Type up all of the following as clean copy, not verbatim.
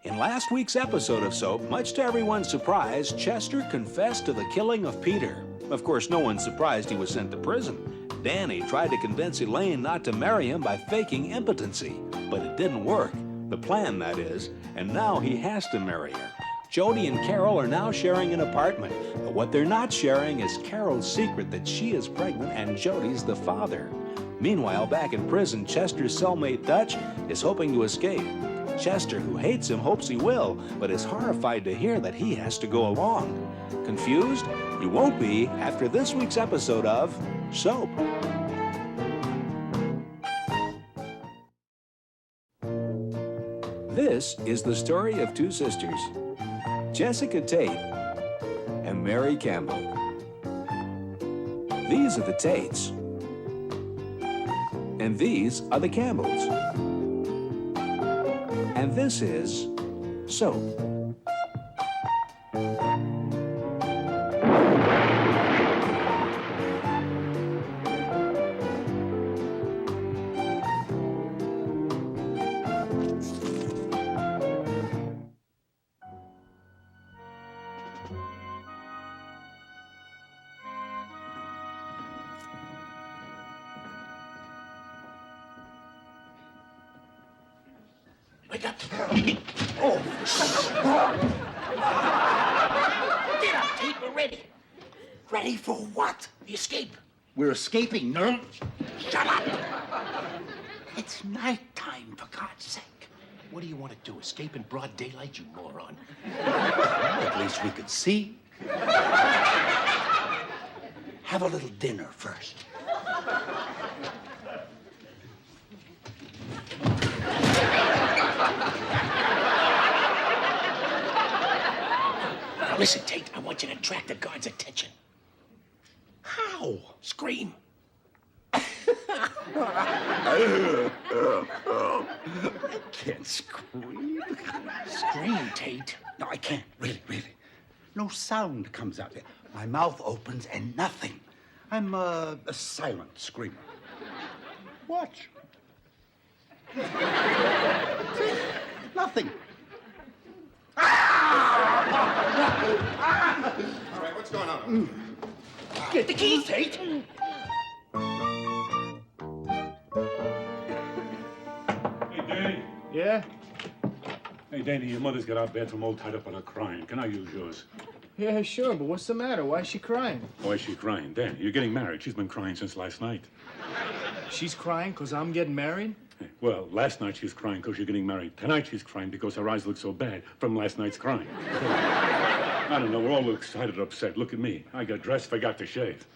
In last week's episode of Soap, much to everyone's surprise, Chester confessed to the killing of Peter. Of course, no one's surprised he was sent to prison. Danny tried to convince Elaine not to marry him by faking impotency, but it didn't work. The plan, that is, and now he has to marry her. Jody and Carol are now sharing an apartment, but what they're not sharing is Carol's secret that she is pregnant and Jody's the father. Meanwhile, back in prison, Chester's cellmate Dutch is hoping to escape. Chester, who hates him, hopes he will, but is horrified to hear that he has to go along. Confused? You won't be after this week's episode of Soap. This is the story of two sisters, Jessica Tate and Mary Campbell. These are the Tates, and these are the Campbells. And this is Soap. Wake up! Oh! Get up, Tate. We're ready. Ready for what? The escape. We're escaping, no? Shut up! It's nighttime, for God's sake. What do you want to do? Escape in broad daylight, you moron? At least we could see. Have a little dinner first. Now listen, Tate, I want you to attract the guard's attention. How? Scream. I can't scream. Scream, Tate. No, I can't. Really. No sound comes out. My mouth opens and nothing. I'm a silent screamer. Watch. See? Nothing. All right, what's going on? Get the keys, Tate. Hey, Danny. Yeah? Hey, Danny, your mother's got our bathroom all tied up on her crying. Can I use yours? Yeah, sure, but what's the matter? Why is she crying? Why is she crying? Danny, you're getting married. She's been crying since last night. She's crying because I'm getting married? Hey, well, last night she's crying because you're getting married. Tonight she's crying because her eyes look so bad from last night's crying. I don't know, we're all excited or upset. Look at me. I got dressed, forgot to shave.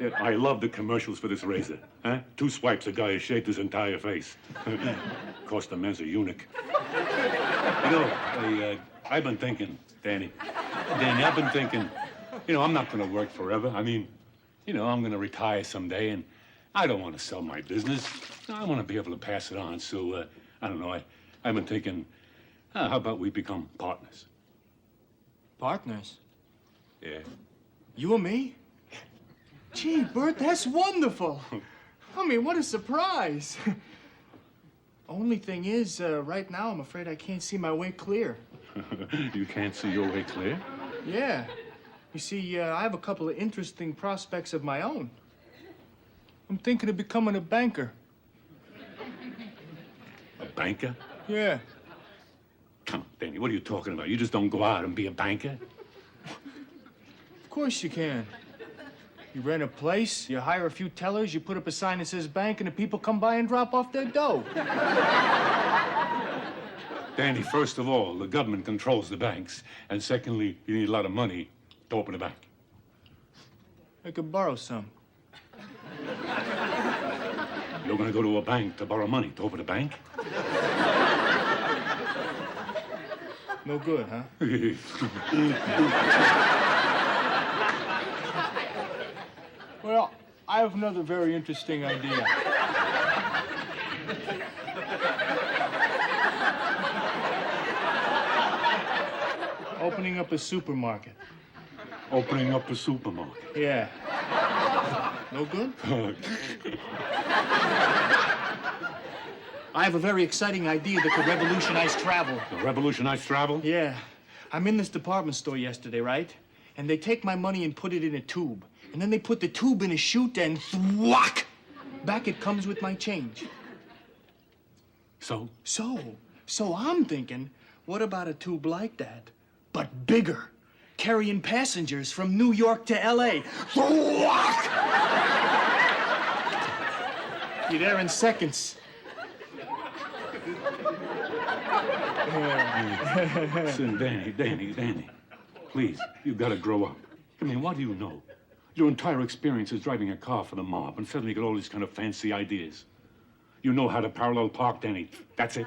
Yeah, I love the commercials for this razor. Huh? 2 swipes, a guy has shaved his entire face. Cost the man's a eunuch. You know, I've been thinking, Danny, I've been thinking, I'm not going to work forever. I mean, I'm going to retire someday, and I don't want to sell my business. I want to be able to pass it on. So, I don't know, I've been thinking, how about we become partners? Partners? Yeah. You and me? Gee, Bert, that's wonderful. I mean, what a surprise. Only thing is, right now, I'm afraid I can't see my way clear. You can't see your way clear? Yeah. You see, I have a couple of interesting prospects of my own. I'm thinking of becoming a banker. A banker? Yeah. Come on, Danny, what are you talking about? You just don't go out and be a banker? Of course you can. You rent a place, you hire a few tellers, you put up a sign that says bank, and the people come by and drop off their dough. Danny, first of all, the government controls the banks. And secondly, you need a lot of money to open a bank. I could borrow some. You're going to go to a bank to borrow money to open a bank? No good, huh? Well, I have another very interesting idea. Opening up a supermarket. Opening up a supermarket. Yeah. No good? I have a very exciting idea that could revolutionize travel. Revolutionize travel? Yeah. I'm in this department store yesterday, right? And they take my money and put it in a tube. And then they put the tube in a chute and thwack! Back it comes with my change. So? So I'm thinking, what about a tube like that, but bigger, carrying passengers from New York to L.A. Thwack! You're there in seconds. Listen, Danny, please, you've got to grow up. I mean, what do you know? Your entire experience is driving a car for the mob, and suddenly you get all these kind of fancy ideas. You know how to parallel park, Danny. That's it.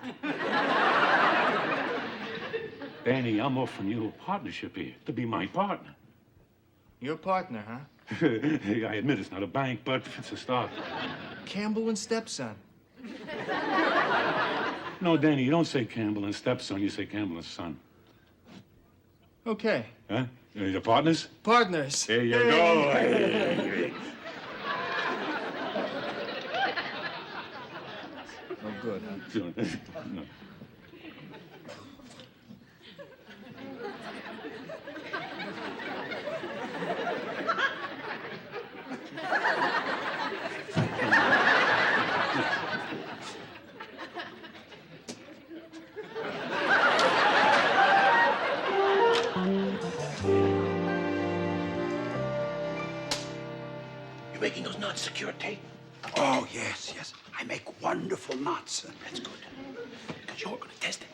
Danny, I'm offering you a partnership here, to be my partner. Your partner, huh? I admit it's not a bank, but it's a start. Campbell and stepson. No, Danny, you don't say Campbell and stepson, you say Campbell and son. Okay. Huh? Your partners? Partners. There you go. Hey. No good, huh? No. You making those knots secure tape? Oh, yes. I make wonderful knots. That's good. Because you're going to test it.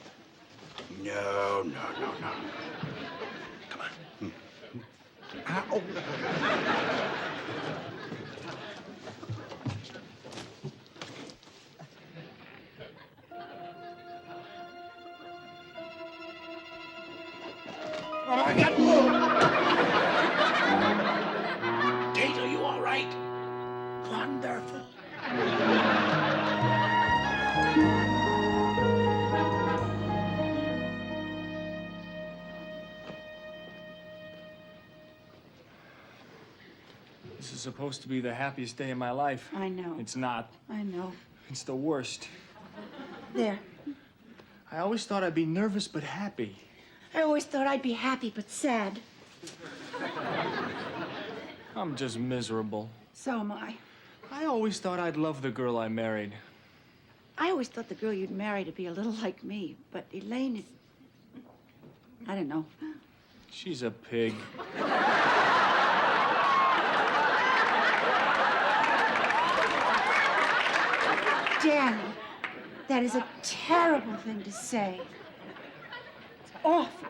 No. Come on. Ow. Kate, are you all right? Wonderful. This is supposed to be the happiest day of my life. I know. It's not. I know. It's the worst. There. I always thought I'd be nervous but happy. I always thought I'd be happy but sad. I'm just miserable. So am I. I always thought I'd love the girl I married. I always thought the girl you'd marry to be a little like me, but Elaine is... I don't know. She's a pig. Danny, that is a terrible thing to say. It's awful.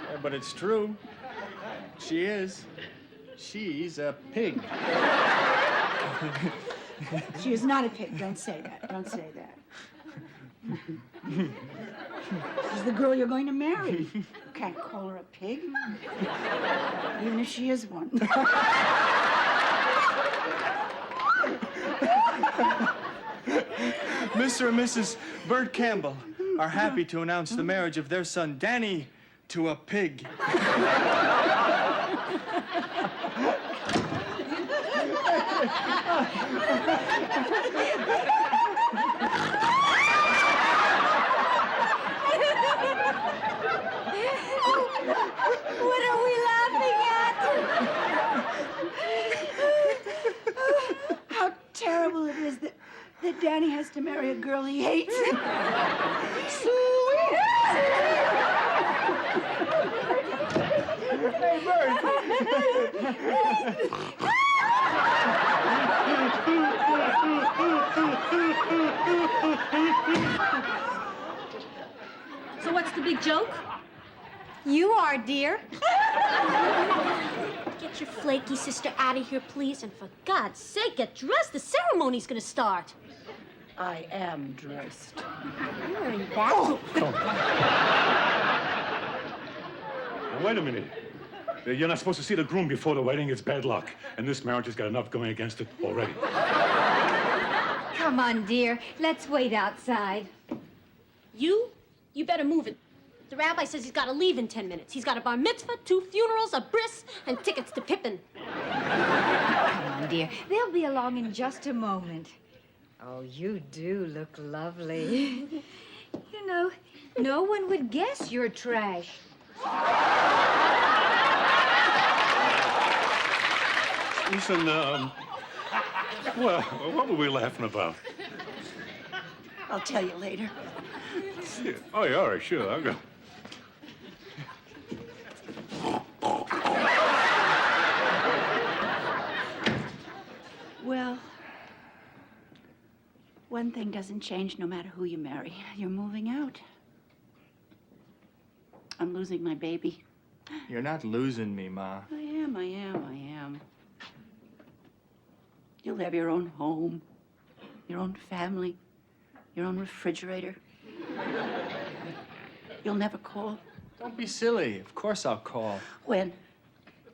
Yeah, but it's true. She is. She's a pig. She is not a pig. Don't say that. Don't say that. She's the girl you're going to marry. You can't call her a pig. Even if she is one. Mr. and Mrs. Bert Campbell are happy to announce the marriage of their son, Danny, to a pig. What are we laughing at? How terrible it is that Danny has to marry a girl he hates. Hey, Bert. So what's the big joke? You are, dear. Get your flaky sister out of here, please. And for God's sake, get dressed. The ceremony's gonna start. I am dressed. You're in that. Now, wait a minute. You're not supposed to see the groom before the wedding. It's bad luck. And this marriage has got enough going against it already. Come on, dear. Let's wait outside. You You better move it. The rabbi says he's got to leave in 10 minutes. He's got a bar mitzvah, 2 funerals, a bris, and tickets to Pippin. Come on, dear. They'll be along in just a moment. Oh, you do look lovely. You know, no one would guess you're trash. Listen, well, what were we laughing about? I'll tell you later. Yeah. Oh, yeah, all right, sure, I'll go. Well, one thing doesn't change no matter who you marry. You're moving out. I'm losing my baby. You're not losing me, Ma. I am. You'll have your own home, your own family, your own refrigerator. You'll never call. Don't be silly. Of course I'll call. When?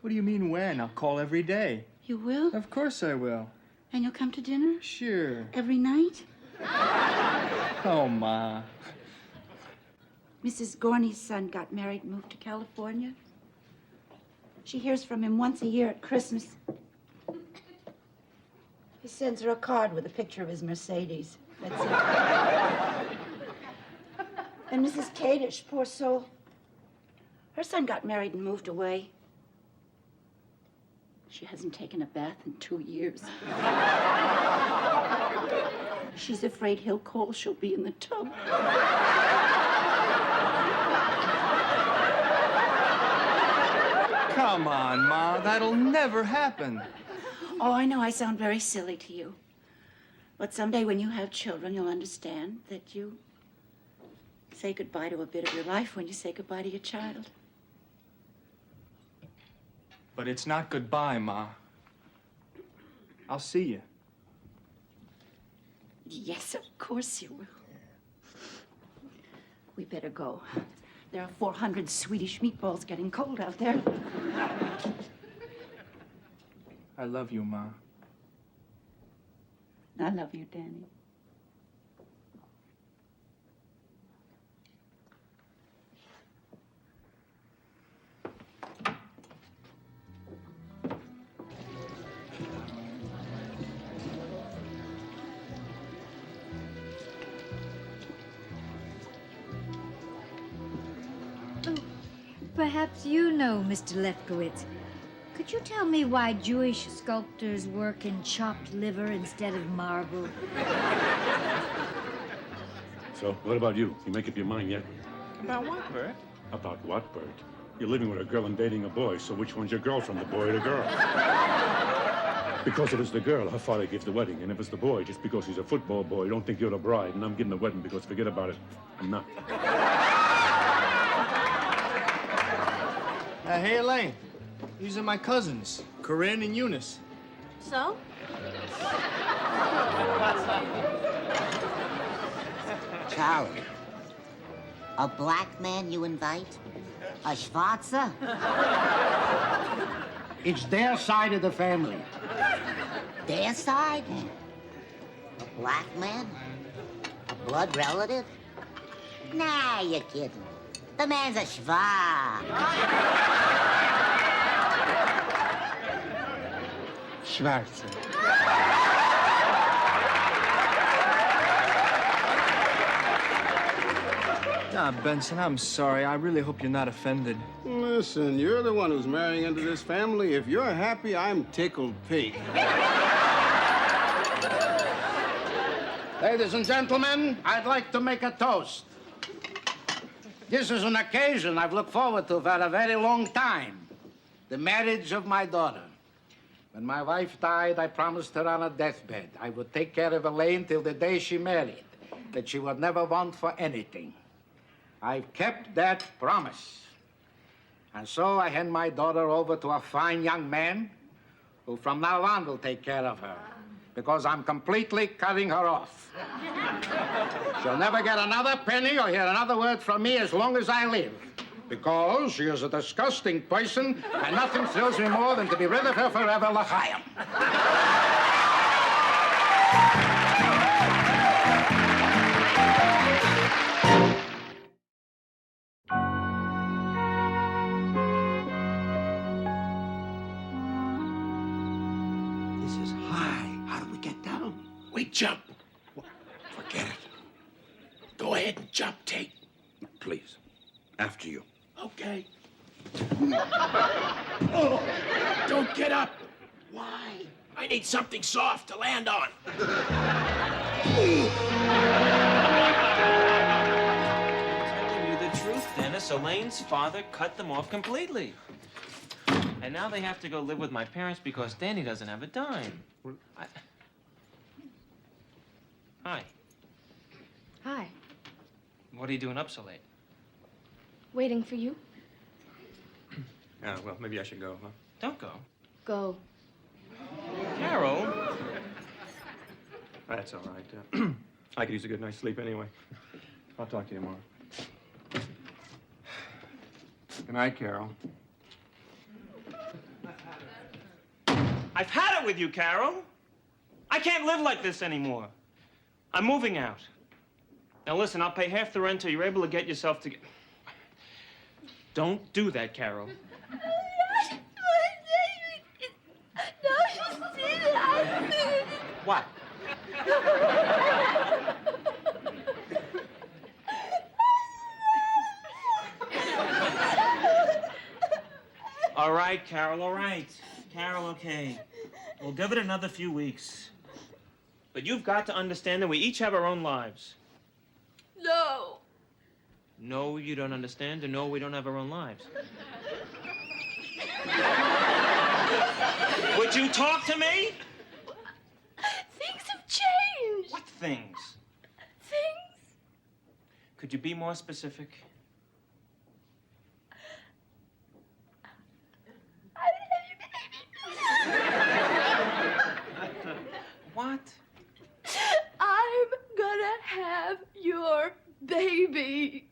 What do you mean when? I'll call every day. You will? Of course I will. And you'll come to dinner? Sure. Every night? Oh, Ma. Mrs. Gorney's son got married and moved to California. She hears from him once a year at Christmas. He sends her a card with a picture of his Mercedes. That's it. And Mrs. Kadish, poor soul, her son got married and moved away. She hasn't taken a bath in 2 years. She's afraid he'll call, she'll be in the tub. Come on, Ma. That'll never happen. Oh, I know I sound very silly to you. But someday when you have children, you'll understand that you say goodbye to a bit of your life when you say goodbye to your child. But it's not goodbye, Ma. I'll see you. Yes, of course you will. We better go. There are 400 Swedish meatballs getting cold out there. I love you, Ma. I love you, Danny. Perhaps you know, Mr. Lefkowitz. Could you tell me why Jewish sculptors work in chopped liver instead of marble? So, what about you? You make up your mind yet? About what, Bert? About what, Bert? You're living with a girl and dating a boy, so which one's your girlfriend, the boy or the girl? Because if it's the girl, her father gives the wedding, and if it's the boy, just because he's a football boy, don't think you're the bride, and I'm giving the wedding because forget about it, I'm not. Hey, Elaine. These are my cousins, Corinne and Eunice. So? Charlie, a black man you invite? A Schwarzer? It's their side of the family. Their side? A black man? A blood relative? Nah, you're kidding. The man's a Schwarz. Schwarze. Benson, I'm sorry. I really hope you're not offended. Listen, you're the one who's marrying into this family. If you're happy, I'm tickled pink. Ladies and gentlemen, I'd like to make a toast. This is an occasion I've looked forward to for a very long time. The marriage of my daughter. When my wife died, I promised her on her deathbed I would take care of Elaine till the day she married, that she would never want for anything. I've kept that promise. And so I hand my daughter over to a fine young man who from now on will take care of her, because I'm completely cutting her off. She'll never get another penny or hear another word from me as long as I live, because she is a disgusting person, and nothing thrills me more than to be rid of her forever, l'chaim. jump. Forget it. Go ahead and jump, Tate. Please. After you. Okay. Oh, don't get up. Why? I need something soft to land on. Telling you the truth, Dennis. Elaine's father cut them off completely. And now they have to go live with my parents because Danny doesn't have a dime. Hi. Hi. What are you doing up so late? Waiting for you. Oh, well, maybe I should go, huh? Don't go. Go. Carol. That's all right. I could use a good night's sleep anyway. I'll talk to you tomorrow. Good night, Carol. I've had it with you, Carol. I can't live like this anymore. I'm moving out. Now listen, I'll pay half the rent till you're able to get yourself together. Don't do that, Carol. What? All right, Carol, all right. Carol, okay. We'll give it another few weeks. But you've got to understand that we each have our own lives. No. No, you don't understand, and no, we don't have our own lives. Would you talk to me? Things have changed. What things? Things. Could you be more specific? What? I'm gonna have your baby.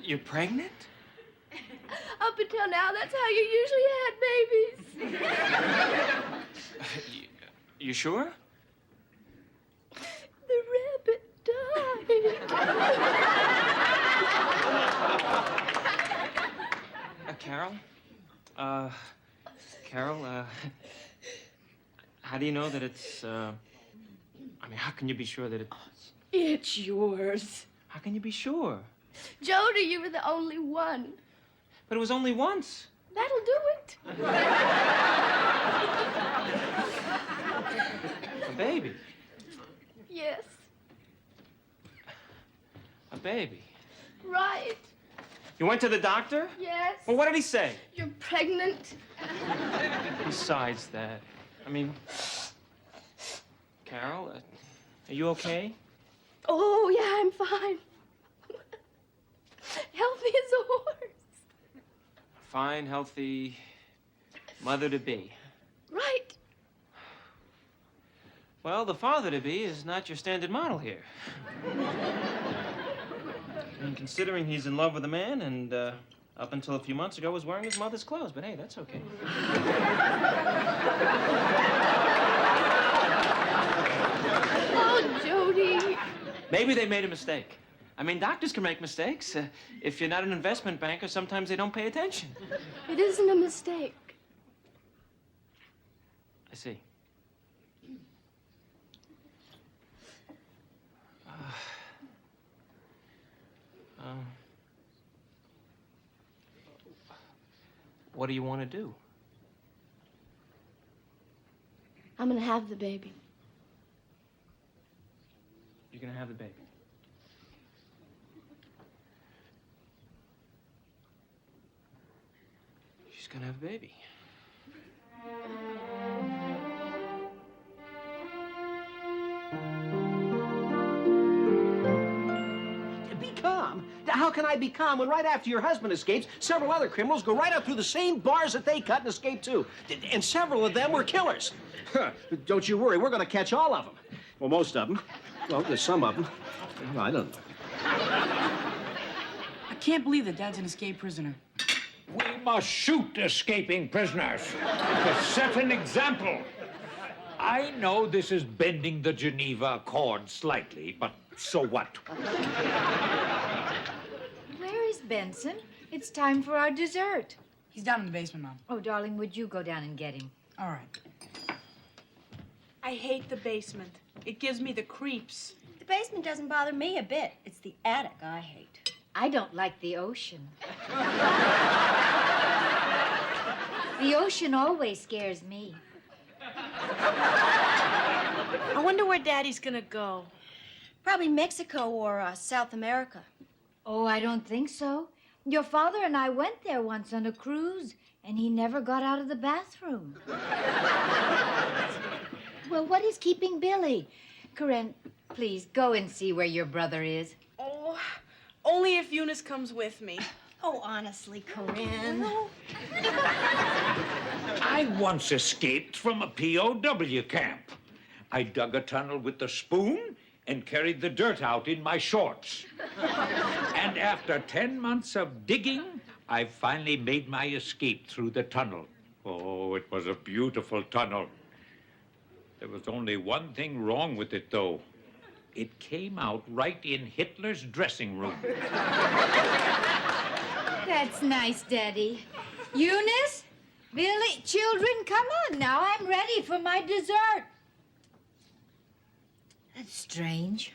You're pregnant? Up until now, that's how you usually had babies. You sure? The rabbit died. Carol? Carol, how do you know that it's, I mean, how can you be sure that it's... It's yours. How can you be sure? Jody, you were the only one. But it was only once. That'll do it. A baby. Yes. A baby. Right. You went to the doctor? Yes. Well, what did he say? You're pregnant. Besides that, I mean, Carol, are you okay? Oh, yeah, I'm fine. Healthy as a horse. Fine, healthy mother-to-be. Right. Well, the father-to-be is not your standard model here. I mean, considering he's in love with a man and up until a few months ago was wearing his mother's clothes, but hey, that's okay. Oh, Jody. Maybe they made a mistake. I mean, doctors can make mistakes. If you're not an investment banker, sometimes they don't pay attention. It isn't a mistake. I see. What do you want to do? I'm gonna have the baby. You're gonna have the baby. She's gonna have a baby. Be calm. How can I be calm when right after your husband escapes, several other criminals go right up through the same bars that they cut and escape too? And several of them were killers. Don't you worry, we're going to catch all of them. Well, most of them. Well, there's some of them. Well, I don't know. I can't believe that Dad's an escaped prisoner. We must shoot escaping prisoners to set an example. I know this is bending the Geneva Accord slightly, but so what? Where is Benson. It's time for our dessert. He's down in the basement, Mom. Oh, darling, would you go down and get him? All right. I hate the basement. It gives me the creeps. The basement doesn't bother me a bit. It's the attic I hate. I don't like the ocean. The ocean always scares me. I wonder where Daddy's gonna go. Probably Mexico or South America. Oh, I don't think so. Your father and I went there once on a cruise, and he never got out of the bathroom. Well, what is keeping Billy? Corinne, please go and see where your brother is. Oh, only if Eunice comes with me. Oh, honestly, Corinne. I once escaped from a POW camp. I dug a tunnel with the spoon and carried the dirt out in my shorts. And after 10 months of digging, I finally made my escape through the tunnel. Oh, it was a beautiful tunnel. There was only one thing wrong with it, though. It came out right in Hitler's dressing room. That's nice, Daddy. Eunice, Billy, children, come on now. I'm ready for my dessert. That's strange.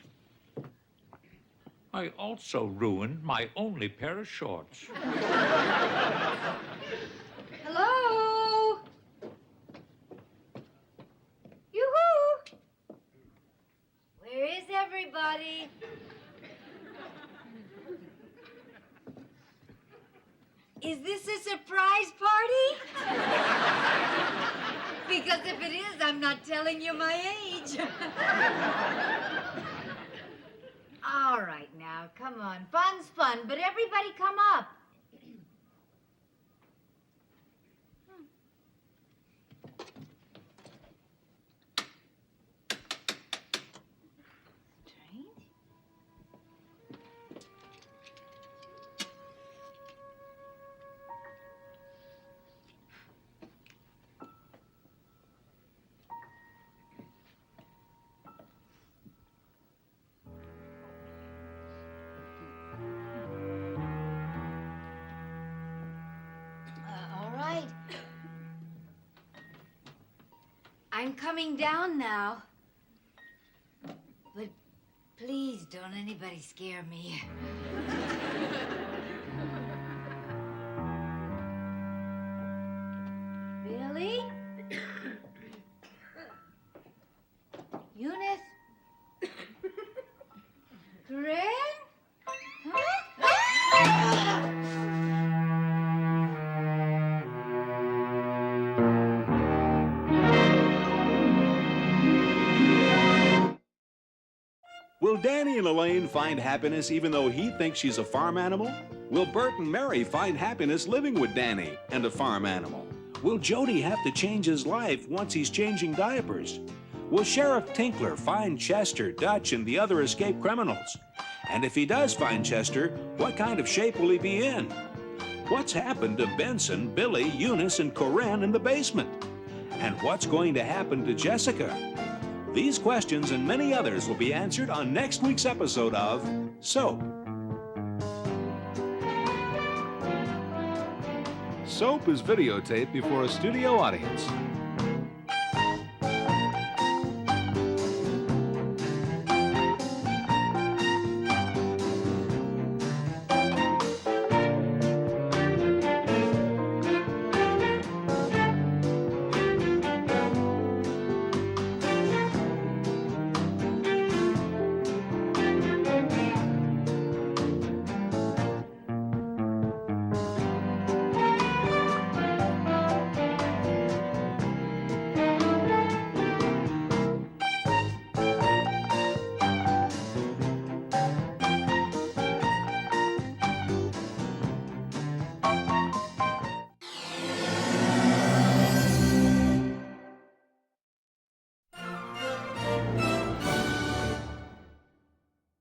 I also ruined my only pair of shorts. Hello? Yoo-hoo! Where is everybody? Is this a surprise party? Because if it is, I'm not telling you my age. All right now, come on. Fun's fun, but everybody come up. Strange. All right. I'm coming down now. But please don't anybody scare me. Billy? Eunice? Corinne? Will Danny and Elaine find happiness even though he thinks she's a farm animal? Will Bert and Mary find happiness living with Danny and a farm animal? Will Jody have to change his life once he's changing diapers? Will Sheriff Tinkler find Chester, Dutch, and the other escaped criminals? And if he does find Chester, what kind of shape will he be in? What's happened to Benson, Billy, Eunice, and Corinne in the basement? And what's going to happen to Jessica? These questions and many others will be answered on next week's episode of Soap. Soap is videotaped before a studio audience.